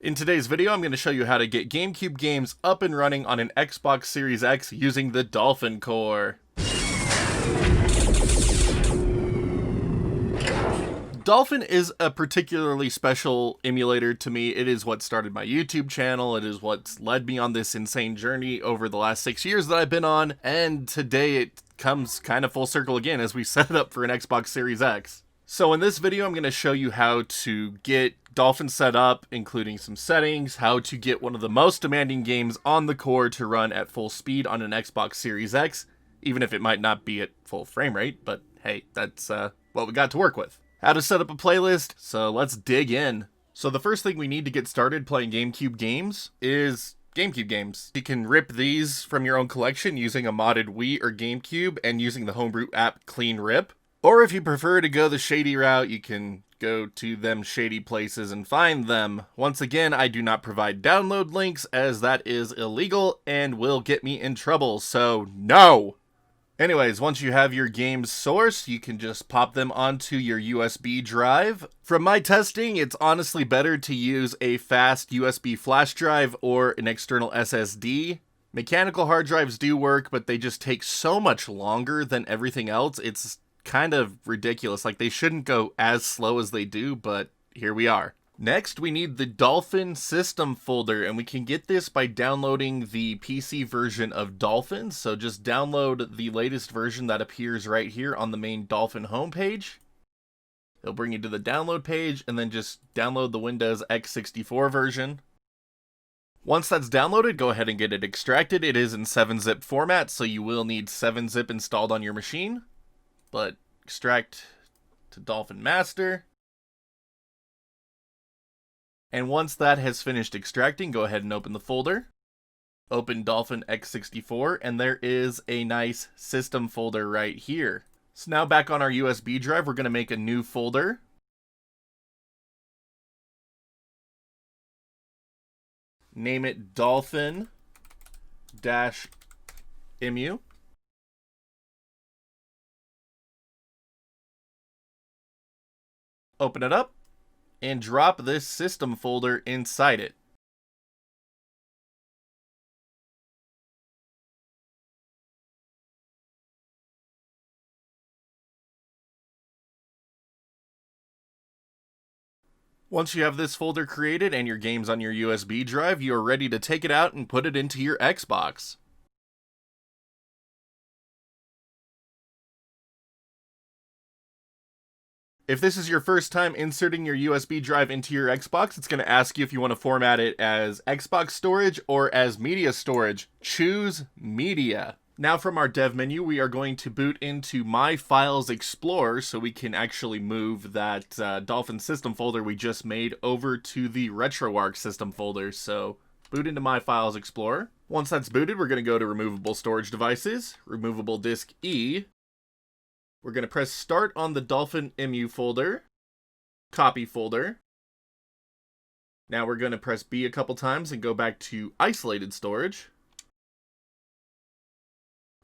In today's video, I'm going to show you how to get GameCube games up and running on an Xbox Series X using the Dolphin core. Dolphin is a particularly special emulator to me. It is what started my YouTube channel. It is what's led me on this insane journey over the last 6 years that I've been on, and today it comes kind of full circle again as we set it up for an Xbox Series X. So in this video, I'm going to show you how to get Dolphin set up, including some settings, how to get one of the most demanding games on the core to run at full speed on an Xbox Series X, even if it might not be at full frame rate, but hey, that's what we got to work with. How to set up a playlist, so let's dig in. So the first thing we need to get started playing GameCube games is GameCube games. You can rip these from your own collection using a modded Wii or GameCube and using the homebrew app Clean Rip. Or if you prefer to go the shady route, you can go to them shady places and find them. Once again, I do not provide download links as that is illegal and will get me in trouble, so no! Anyways, once you have your game's source, you can just pop them onto your USB drive. From my testing, it's honestly better to use a fast USB flash drive or an external SSD. Mechanical hard drives do work, but they just take so much longer than everything else. It's kind of ridiculous. Like, they shouldn't go as slow as they do, but here we are. Next, we need the Dolphin system folder, and we can get this by downloading the PC version of Dolphin. So just download the latest version that appears right here on the main Dolphin homepage. It'll bring you to the download page, and then just download the Windows x64 version. Once that's downloaded, go ahead and get it extracted. It is in 7-zip format, so you will need 7-zip installed on your machine. But extract to Dolphin Master. And once that has finished extracting, go ahead and open the folder. Open Dolphin x64, and there is a nice system folder right here. So now back on our USB drive, we're going to make a new folder. Name it Dolphin-Emu. Open it up, and drop this system folder inside it. Once you have this folder created and your game's on your USB drive, you are ready to take it out and put it into your Xbox. If this is your first time inserting your USB drive into your Xbox, it's going to ask you if you want to format it as Xbox storage or as media storage. Choose media. Now from our dev menu, we are going to boot into My Files Explorer so we can actually move that Dolphin system folder we just made over to the Retroarch system folder. So boot into My Files Explorer. Once that's booted, we're going to go to Removable Storage Devices, Removable Disk E. We're going to press Start on the Dolphin-Emu folder, Copy folder. Now we're going to press B a couple times and go back to Isolated Storage.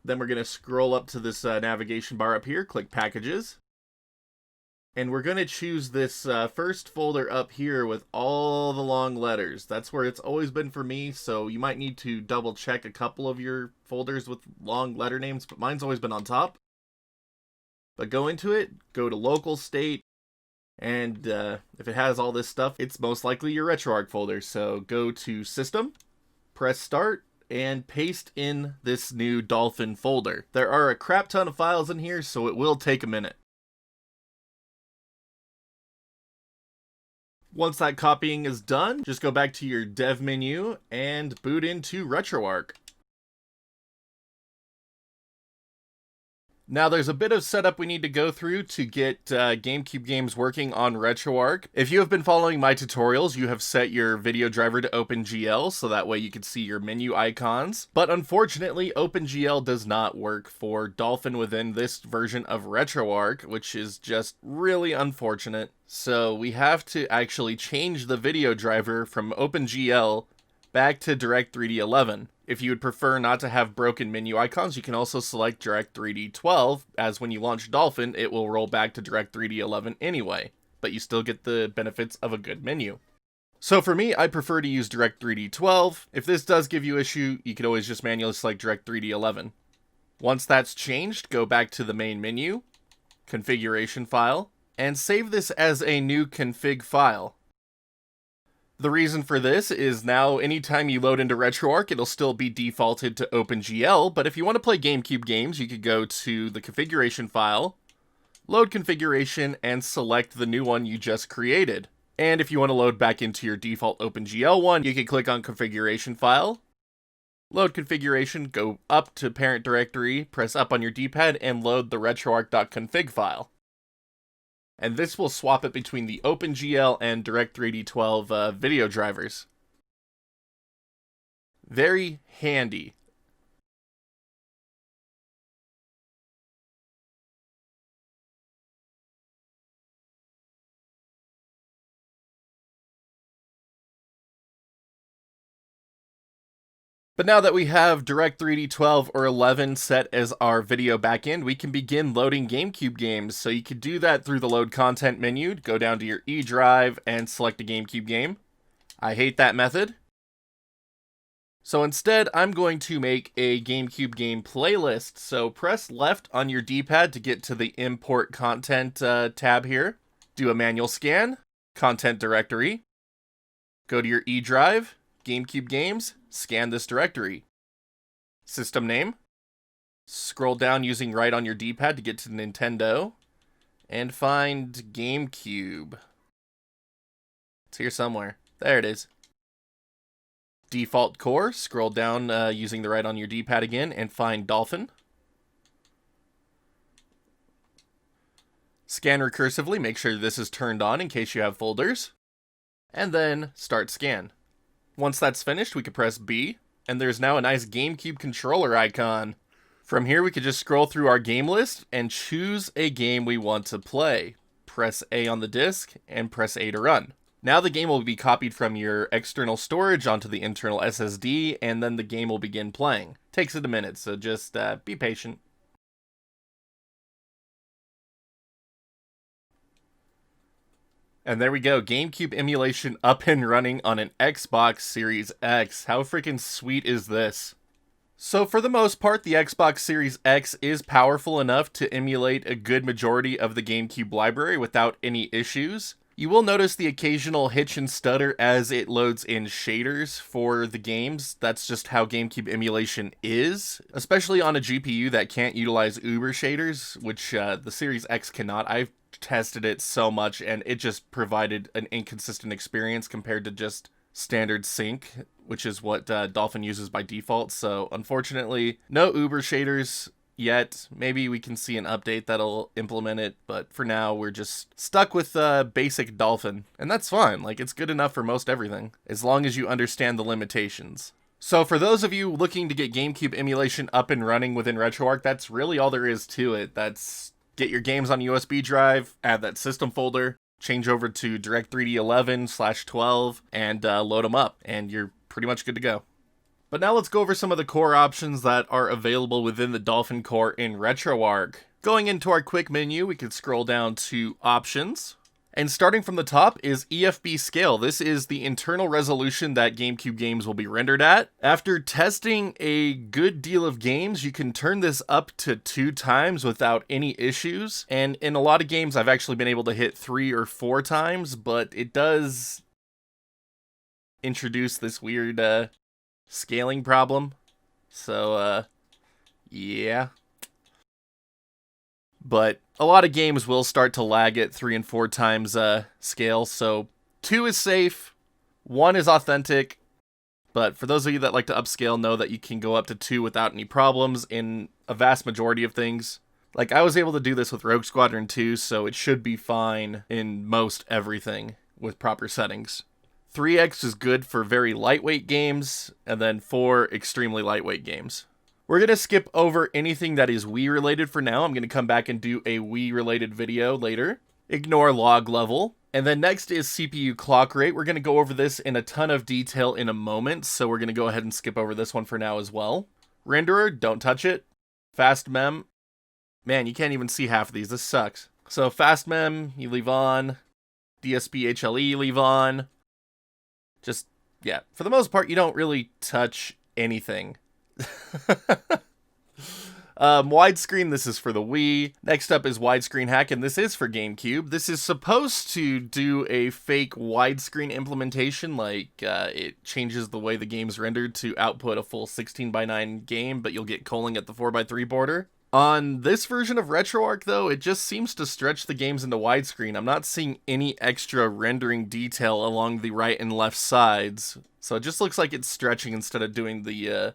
Then we're going to scroll up to this navigation bar up here, click Packages. And we're going to choose this first folder up here with all the long letters. That's where it's always been for me, so you might need to double check a couple of your folders with long letter names, but mine's always been on top. But go into it, go to local state, and if it has all this stuff, it's most likely your Retroarch folder. So go to System, press Start, and paste in this new Dolphin folder. There are a crap ton of files in here, so it will take a minute. Once that copying is done, just go back to your dev menu and boot into Retroarch. Now there's a bit of setup we need to go through to get GameCube games working on Retroarch. If you have been following my tutorials, you have set your video driver to OpenGL, so that way you can see your menu icons. But unfortunately, OpenGL does not work for Dolphin within this version of Retroarch, which is just really unfortunate. So we have to actually change the video driver from OpenGL back to Direct3D 11. If you would prefer not to have broken menu icons, you can also select Direct3D 12, as when you launch Dolphin, it will roll back to Direct3D 11 anyway, but you still get the benefits of a good menu. So for me, I prefer to use Direct3D 12. If this does give you issue, you could always just manually select Direct3D 11. Once that's changed, go back to the main menu, configuration file, and save this as a new config file. The reason for this is now anytime you load into Retroarch, it'll still be defaulted to OpenGL, but if you want to play GameCube games, you could go to the configuration file, load configuration, and select the new one you just created. And if you want to load back into your default OpenGL one, you can click on configuration file, load configuration, go up to parent directory, press up on your D-pad, and load the retroarch.config file. And this will swap it between the OpenGL and Direct3D 12 video drivers. Very handy. But now that we have Direct3D 12 or 11 set as our video backend, we can begin loading GameCube games. So you could do that through the Load Content menu, go down to your E drive and select a GameCube game. I hate that method. So instead, I'm going to make a GameCube game playlist. So press left on your D-pad to get to the Import Content tab here. Do a manual scan, Content Directory. Go to your E drive, GameCube games, scan this directory. System name. Scroll down using right on your D-pad to get to Nintendo. And find GameCube. It's here somewhere. There it is. Default core. Scroll down using the right on your D-pad again and find Dolphin. Scan recursively. Make sure this is turned on in case you have folders. And then start scan. Once that's finished, we can press B, and there's now a nice GameCube controller icon. From here, we could just scroll through our game list and choose a game we want to play. Press A on the disc, and press A to run. Now the game will be copied from your external storage onto the internal SSD, and then the game will begin playing. Takes it a minute, so just be patient. And there we go, GameCube emulation up and running on an Xbox Series X. How freaking sweet is this? So for the most part, the Xbox Series X is powerful enough to emulate a good majority of the GameCube library without any issues. You will notice the occasional hitch and stutter as it loads in shaders for the games. That's just how GameCube emulation is, especially on a GPU that can't utilize Uber shaders, which the Series X cannot. I've tested it so much and it just provided an inconsistent experience compared to just standard sync, which is what Dolphin uses by default. So unfortunately, no Uber shaders yet. Maybe we can see an update that'll implement it, but for now we're just stuck with basic Dolphin, and that's fine. Like, it's good enough for most everything as long as you understand the limitations. So for those of you looking to get GameCube emulation up and running within Retroarch, that's really all there is to it. That's get your games on a USB drive, add that system folder, change over to Direct3D 11/12, and load them up, and you're pretty much good to go. But now let's go over some of the core options that are available within the Dolphin core in Retroarch. Going into our quick menu, we can scroll down to Options. And starting from the top is EFB Scale. This is the internal resolution that GameCube games will be rendered at. After testing a good deal of games, you can turn this up to 2 times without any issues. And in a lot of games, I've actually been able to hit 3 or 4 times, but it does introduce this weird scaling problem. So, yeah. But a lot of games will start to lag at 3 and 4 times scale, so 2 is safe, 1 is authentic, but for those of you that like to upscale, know that you can go up to 2 without any problems in a vast majority of things. Like, I was able to do this with Rogue Squadron 2, so it should be fine in most everything with proper settings. 3x is good for very lightweight games, and then 4 extremely lightweight games. We're going to skip over anything that is Wii related for now. I'm going to come back and do a Wii related video later. Ignore log level. And then next is CPU clock rate. We're going to go over this in a ton of detail in a moment, so we're going to go ahead and skip over this one for now as well. Renderer, don't touch it. Fast mem. Man, you can't even see half of these. This sucks. So fast mem, you leave on. DSP HLE, you leave on. Just, yeah, for the most part, you don't really touch anything. Widescreen, this is for the Wii. Next up is widescreen hack, and this is for GameCube. This is supposed to do a fake widescreen implementation, like it changes the way the game's rendered to output a full 16:9 game, but you'll get culling at the 4:3 border. On this version of Retroarch, though, it just seems to stretch the games into widescreen. I'm not seeing any extra rendering detail along the right and left sides, so it just looks like it's stretching instead of doing the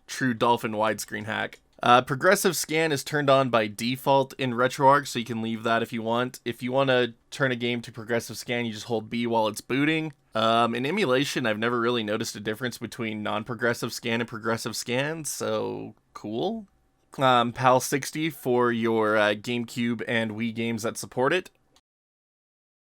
true Dolphin widescreen hack. Progressive scan is turned on by default in Retroarch, so you can leave that if you want. If you want to turn a game to progressive scan, you just hold B while it's booting. In emulation, I've never really noticed a difference between non-progressive scan and progressive scan, so cool. PAL 60 for your GameCube and Wii games that support it.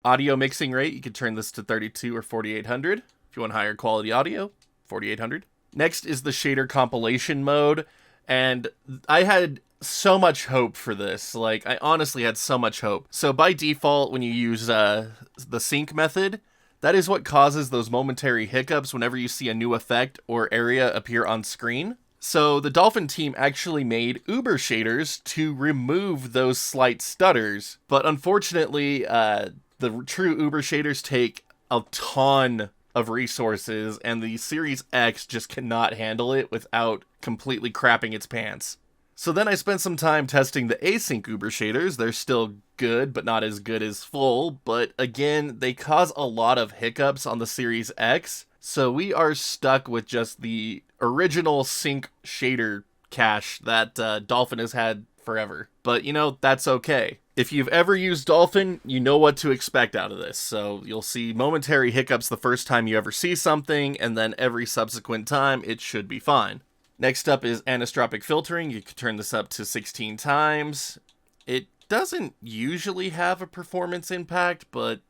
Audio mixing rate, you can turn this to 32 or 4800. If you want higher quality audio, 4800. Next is the shader compilation mode, and I had so much hope for this. Like, I honestly had so much hope. So by default, when you use the sync method, that is what causes those momentary hiccups whenever you see a new effect or area appear on screen. So the Dolphin team actually made Uber shaders to remove those slight stutters, but unfortunately, the true Uber shaders take a ton of resources, and the Series X just cannot handle it without completely crapping its pants. So then I spent some time testing the async Uber shaders. They're still good, but not as good as full, but again, they cause a lot of hiccups on the Series X, so we are stuck with just the original sync shader cache that Dolphin has had forever. But, you know, that's okay. If you've ever used Dolphin, you know what to expect out of this. So you'll see momentary hiccups the first time you ever see something, and then every subsequent time, it should be fine. Next up is anisotropic filtering. You can turn this up to 16 times. It doesn't usually have a performance impact, but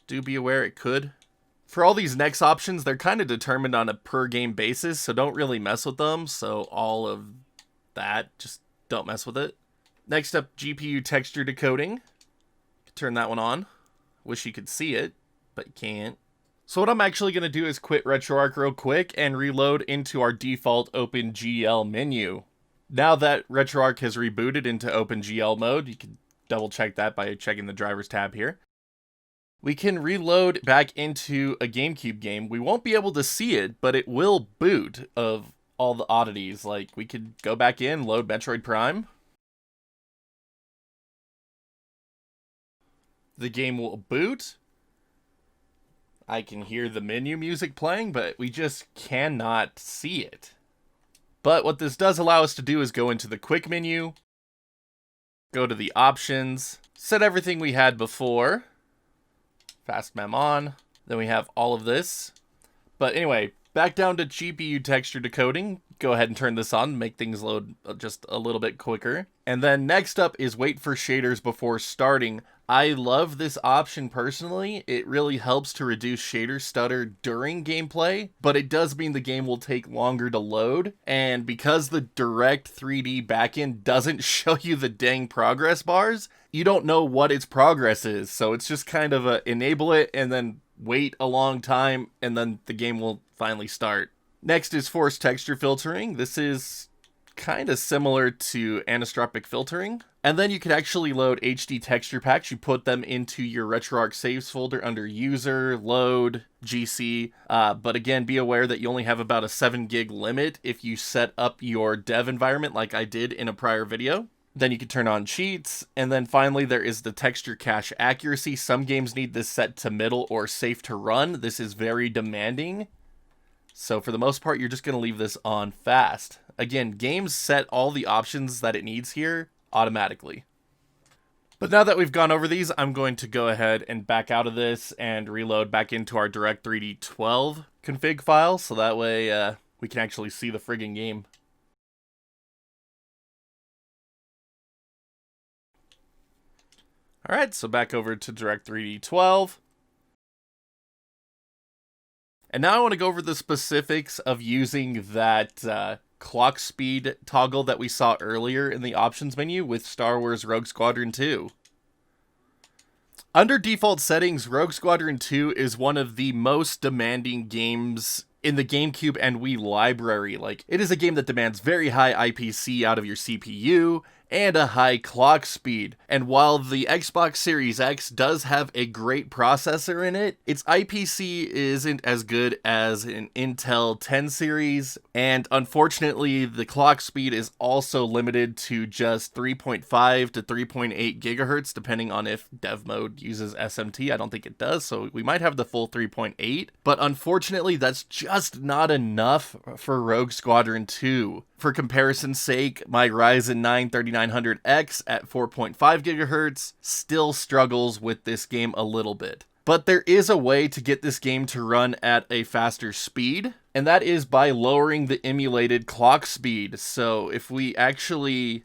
do be aware it could. For all these next options, they're kind of determined on a per game basis, so don't really mess with them. So all of that, just don't mess with it. Next up, GPU texture decoding. Turn that one on. Wish you could see it, but you can't. So what I'm actually going to do is quit Retroarch real quick and reload into our default OpenGL menu. Now that Retroarch has rebooted into OpenGL mode, you can double check that by checking the drivers tab here. We can reload back into a GameCube game. We won't be able to see it, but it will boot of all the oddities. Like, we could go back in, load Metroid Prime. The game will boot. I can hear the menu music playing, but we just cannot see it. But what this does allow us to do is go into the quick menu, go to the options, set everything we had before, fast mem on, then we have all of this. But anyway, back down to GPU texture decoding. Go ahead and turn this on, make things load just a little bit quicker. And then next up is wait for shaders before starting. I love this option personally. It really helps to reduce shader stutter during gameplay, but it does mean the game will take longer to load. And because the direct 3D backend doesn't show you the dang progress bars, you don't know what its progress is. So it's just kind of a enable it and then wait a long time, and then the game will finally start. Next is force texture filtering. This is kind of similar to anisotropic filtering. And then you can actually load HD texture packs. You put them into your Retroarch saves folder under user, load, GC. But again, be aware that you only have about a 7 gig limit if you set up your dev environment like I did in a prior video. Then you can turn on cheats. And then finally, there is the texture cache accuracy. Some games need this set to middle or safe to run. This is very demanding. So for the most part, you're just going to leave this on fast. Again, games set all the options that it needs here automatically. But now that we've gone over these, I'm going to go ahead and back out of this and reload back into our Direct3D 12 config file, so that way we can actually see the friggin' game. Alright, so back over to Direct3D 12. And now I want to go over the specifics of using that clock speed toggle that we saw earlier in the options menu with Star Wars Rogue Squadron 2. Under default settings, Rogue Squadron 2 is one of the most demanding games in the GameCube and Wii library. Like, it is a game that demands very high IPC out of your CPU and a high clock speed. And while the Xbox Series X does have a great processor in it, its IPC isn't as good as an Intel 10 series, and unfortunately the clock speed is also limited to just 3.5 to 3.8 gigahertz, depending on if dev mode uses SMT. I don't think it does, so we might have the full 3.8, but unfortunately that's just not enough for Rogue Squadron 2. For comparison's sake, my Ryzen 9 3900X at 4.5 gigahertz still struggles with this game a little bit. But there is a way to get this game to run at a faster speed, and that is by lowering the emulated clock speed. So if we actually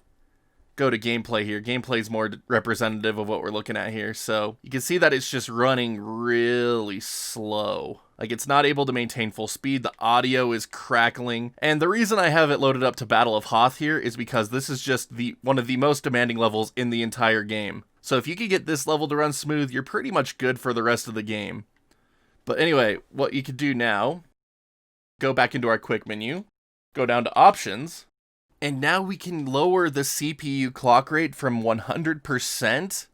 go to gameplay here, gameplay is more representative of what we're looking at here. So you can see that it's just running really slow. Like, it's not able to maintain full speed, the audio is crackling, and the reason I have it loaded up to Battle of Hoth here is because this is just one of the most demanding levels in the entire game. So if you can get this level to run smooth, you're pretty much good for the rest of the game. But anyway, what you could do now, go back into our quick menu, go down to options, and now we can lower the CPU clock rate from 100%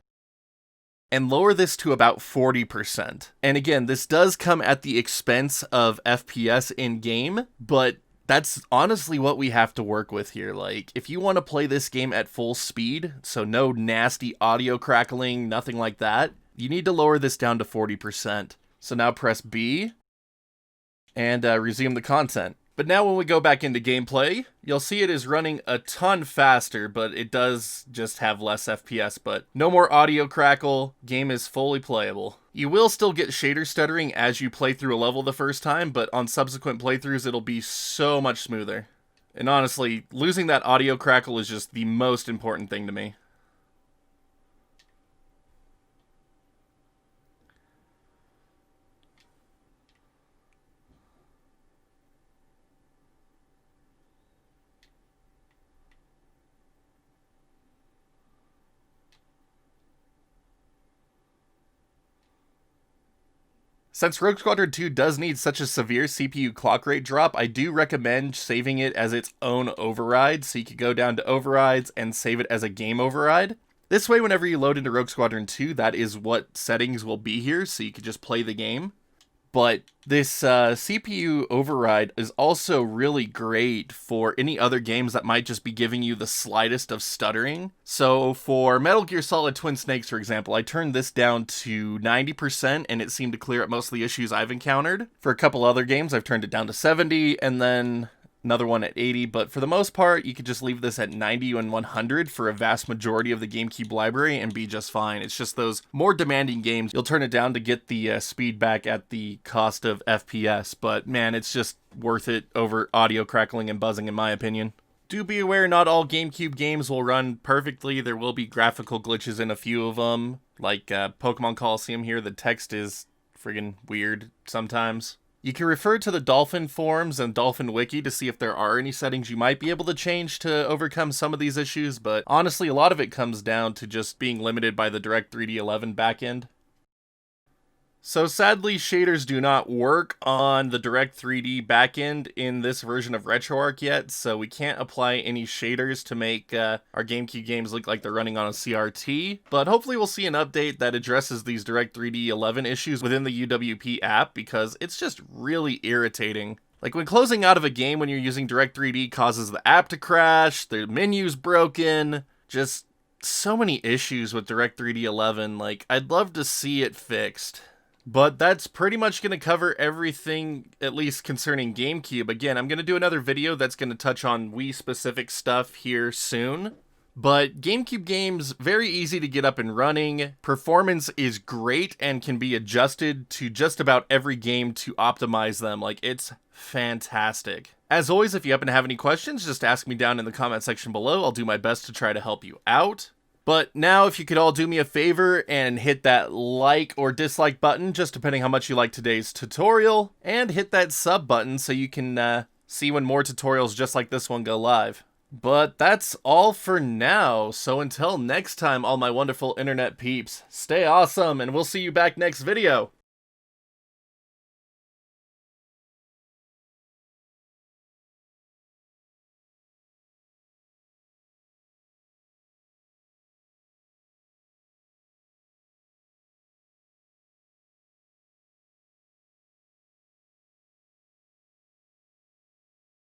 and lower this to about 40%. And again, this does come at the expense of FPS in-game, but that's honestly what we have to work with here. Like, if you want to play this game at full speed, so no nasty audio crackling, nothing like that, you need to lower this down to 40%. So now press B and resume the content. But now when we go back into gameplay, you'll see it is running a ton faster, but it does just have less FPS, but no more audio crackle, game is fully playable. You will still get shader stuttering as you play through a level the first time, but on subsequent playthroughs it'll be so much smoother. And honestly, losing that audio crackle is just the most important thing to me. Since Rogue Squadron 2 does need such a severe CPU clock rate drop, I do recommend saving it as its own override, so you could go down to overrides and save it as a game override. This way, whenever you load into Rogue Squadron 2, that is what settings will be here, so you could just play the game. But this CPU override is also really great for any other games that might just be giving you the slightest of stuttering. So for Metal Gear Solid Twin Snakes, for example, I turned this down to 90% and it seemed to clear up most of the issues I've encountered. For a couple other games, I've turned it down to 70 and then another one at 80, but for the most part, you could just leave this at 90 and 100 for a vast majority of the GameCube library and be just fine. It's just those more demanding games, you'll turn it down to get the speed back at the cost of FPS, but man, it's just worth it over audio crackling and buzzing in my opinion. Do be aware, not all GameCube games will run perfectly. There will be graphical glitches in a few of them, like Pokemon Coliseum here. The text is friggin' weird sometimes. You can refer to the Dolphin forums and Dolphin Wiki to see if there are any settings you might be able to change to overcome some of these issues, but honestly, a lot of it comes down to just being limited by the Direct3D 11 backend. So sadly, shaders do not work on the Direct3D backend in this version of Retroarch yet, so we can't apply any shaders to make our GameCube games look like they're running on a CRT, but hopefully we'll see an update that addresses these Direct3D 11 issues within the UWP app, because it's just really irritating. Like, when closing out of a game when you're using Direct3D causes the app to crash, the menu's broken, just so many issues with Direct3D 11, like, I'd love to see it fixed. But that's pretty much going to cover everything, at least concerning GameCube. Again, I'm going to do another video that's going to touch on Wii-specific stuff here soon. But GameCube games, very easy to get up and running. Performance is great and can be adjusted to just about every game to optimize them. Like, it's fantastic. As always, if you happen to have any questions, just ask me down in the comment section below. I'll do my best to try to help you out. But now, if you could all do me a favor and hit that like or dislike button, just depending how much you like today's tutorial, and hit that sub button so you can see when more tutorials just like this one go live. But that's all for now, so until next time, all my wonderful internet peeps, stay awesome, and we'll see you back next video!